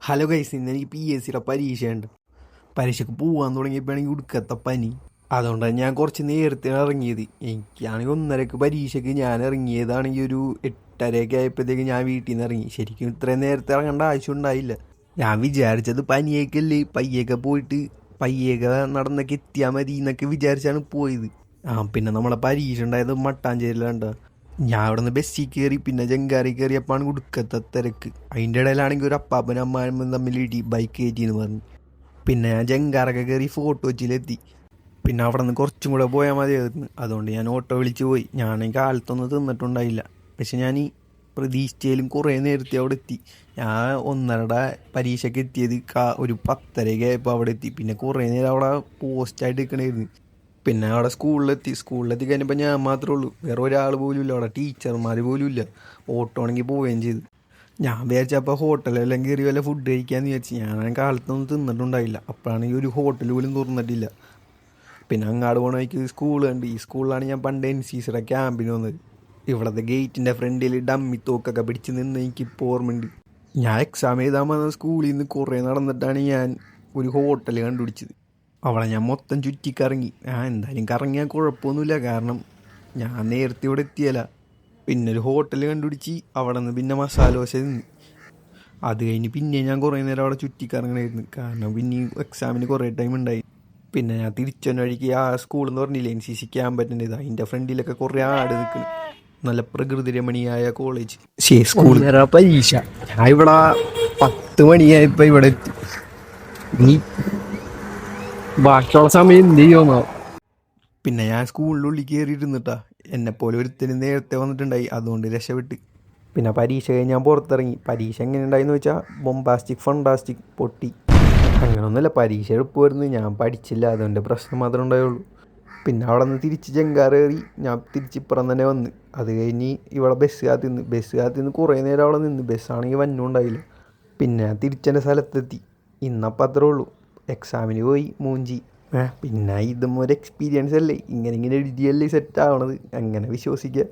Hello guys, ഇന്ന് എനിക്ക് PSCയുടെ പരീക്ഷയുണ്ട്. പരീക്ഷയ്ക്ക് പോകാൻ തുടങ്ങിയപ്പോഴാണെങ്കിൽ ഉടുക്കത്തെ പനി. അതുകൊണ്ടാണ് ഞാൻ കുറച്ച് നേരത്തെ ഇറങ്ങിയത്. എനിക്കാണെങ്കിൽ 1:30ക്ക് പരീക്ഷയ്ക്ക് ഞാൻ ഇറങ്ങിയതാണെങ്കിൽ ഒരു 8:30 ആയപ്പോഴത്തേക്ക് ഞാൻ വീട്ടിൽ നിന്ന് ഇറങ്ങി. ശരിക്കും ഇത്രയും നേരത്തെ ഇറങ്ങേണ്ട ആവശ്യം ഉണ്ടായില്ല. ഞാൻ വിചാരിച്ചത് പനിയേക്കല്ലേ, പയ്യൊക്കെ പോയിട്ട് പയ്യൊക്കെ നടന്നൊക്കെ എത്തിയാൽ മതി എന്നൊക്കെ വിചാരിച്ചാണ് പോയത്. പിന്നെ നമ്മളെ പരീക്ഷ ഉണ്ടായത് മട്ടാഞ്ചേരിയിലാണ്ട. ഞാൻ അവിടെ നിന്ന് ബസ്സിൽ കയറി, പിന്നെ ജങ്കാറി കയറിയപ്പോഴാണ് ഉടുക്കത്തെ തിരക്ക്. അതിൻ്റെ ഇടയിലാണെങ്കിൽ ഒരു അപ്പാപ്പനും അമ്മാനും തമ്മിൽ ഇടി, ബൈക്ക് കയറ്റിയെന്ന് പറഞ്ഞു. പിന്നെ ഞാൻ ജങ്കാറൊക്കെ കയറി ഫോർട്ട് കൊച്ചിയിലെത്തി. പിന്നെ അവിടെ നിന്ന് കുറച്ചും കൂടെ പോയാൽ മതിയായിരുന്നു. അതുകൊണ്ട് ഞാൻ ഓട്ടോ വിളിച്ച് പോയി. ഞാനെങ്കിൽ കാലത്തൊന്നും തിന്നിട്ടുണ്ടായില്ല. പക്ഷെ ഞാൻ ഈ പ്രതീക്ഷിച്ചാലും കുറേ നേരത്തെ അവിടെ എത്തി. ഞാൻ 1:30 പരീക്ഷയ്ക്ക് എത്തിയത് ഒരു 10:30 ആയപ്പോൾ അവിടെ എത്തി. പിന്നെ കുറേ നേരം അവിടെ പോസ്റ്റായിട്ട് നിൽക്കണമായിരുന്നു. പിന്നെ അവിടെ സ്കൂളിലെത്തി കഴിഞ്ഞപ്പോൾ ഞാൻ മാത്രമേ ഉള്ളൂ, വേറെ ഒരാൾ പോലും ഇല്ല. അവിടെ ടീച്ചർമാർ പോലും ഇല്ല. ഓട്ടോ ആണെങ്കിൽ പോവുകയും ചെയ്തു. ഞാൻ വിചാരിച്ചപ്പോൾ ഹോട്ടലെല്ലാം കയറി വല്ല ഫുഡ് കഴിക്കാമെന്ന് വിചാരിച്ചു. ഞാൻ കാലത്തൊന്നും തിന്നിട്ടുണ്ടായില്ല. അപ്പോഴാണെങ്കിൽ ഒരു ഹോട്ടൽ പോലും തുറന്നിട്ടില്ല. പിന്നെ അങ്ങാട് പോകണ വഴിക്ക് സ്കൂളുണ്ട്. ഈ സ്കൂളിലാണ് ഞാൻ പണ്ട് NCCയുടെ ക്യാമ്പിന് വന്നത്. ഇവിടുത്തെ ഗേറ്റിൻ്റെ ഫ്രണ്ടിൽ ഡമ്മി തോക്കൊക്കെ പിടിച്ച് നിന്ന് എനിക്കിപ്പോൾ ഓർമ്മയുണ്ട്. ഞാൻ എക്സാം എഴുതാൻ വന്ന സ്കൂളിൽ നിന്ന് കുറേ നടന്നിട്ടാണ് ഞാൻ ഒരു ഹോട്ടൽ കണ്ടുപിടിച്ചത്. അവിടെ ഞാൻ മൊത്തം ചുറ്റിക്കറങ്ങി. എന്തായാലും കറങ്ങിയാൽ കുഴപ്പമൊന്നുമില്ല, കാരണം ഞാൻ നേരത്തെ ഇവിടെ എത്തിയല്ല. പിന്നെ ഒരു ഹോട്ടൽ കണ്ടുപിടിച്ച് അവിടെ നിന്ന് പിന്നെ മസാല ദോശ തിന്ന്. അത് കഴിഞ്ഞ് പിന്നെ ഞാൻ കുറേ നേരം അവിടെ ചുറ്റിക്കറങ്ങണമായിരുന്നു, കാരണം പിന്നെ എക്സാമിന് കുറേ ടൈം ഉണ്ടായി. പിന്നെ ഞാൻ തിരിച്ചൊരു വഴിക്ക് ആ സ്കൂളെന്ന് പറഞ്ഞില്ലേ, NCC ക്യാമ്പറ്റിൻ്റെ ഇത്, അതിൻ്റെ ഫ്രണ്ടിലൊക്കെ കുറേ ആട് നിൽക്കുന്നു. നല്ല പ്രകൃതി രമണീയായ കോളേജ്, സ്കൂൾ. പരീക്ഷ ഞാൻ ഇവിടെ 10 മണിയായപ്പോൾ ഇവിടെ എത്തി. ഇനി ബാക്കിയുള്ള സമയം എന്ത് ചെയ്യുമോ. പിന്നെ ഞാൻ സ്കൂളിനുള്ളിൽ കയറിയിരുന്നിട്ടാ. എന്നെപ്പോലെ ഒരുത്തന് നേരത്തെ വന്നിട്ടുണ്ടായി, അതുകൊണ്ട് രക്ഷപ്പെട്ട്. പിന്നെ പരീക്ഷ കഴിഞ്ഞ് ഞാൻ പുറത്തിറങ്ങി. പരീക്ഷ എങ്ങനെ ഉണ്ടായിന്ന് വെച്ചാൽ ബൊംബാസ്റ്റിക് ഫണ്ടാസ്റ്റിക് പൊട്ടി. അങ്ങനെയൊന്നുമില്ല, പരീക്ഷ എളുപ്പമായിരുന്നു. ഞാൻ പഠിച്ചില്ല, അതുകൊണ്ട് പ്രശ്നം മാത്രമേ ഉണ്ടായുള്ളൂ. പിന്നെ അവിടെ നിന്ന് തിരിച്ച് ജങ്കാർ കയറി ഞാൻ തിരിച്ചിപ്പുറം തന്നെ വന്ന്. അത് കഴിഞ്ഞ് ഇവിടെ ബസ് കാത്തിന്ന് കുറേ നേരം അവിടെ നിന്ന്. ബസ്സാണെങ്കിൽ വന്നുണ്ടായില്ല. പിന്നെ ഞാൻ തിരിച്ചെൻ്റെ സ്ഥലത്തെത്തി. ഇന്നപ്പം അത്രേ ഉള്ളൂ. എക്സാമിന് പോയി മൂഞ്ചി. പിന്നെ ഇതും ഒരു എക്സ്പീരിയൻസ് അല്ലേ, ഇങ്ങനെ എഴുതിയല്ലേ സെറ്റ് ആവണത്, അങ്ങനെ വിശ്വസിക്കുക.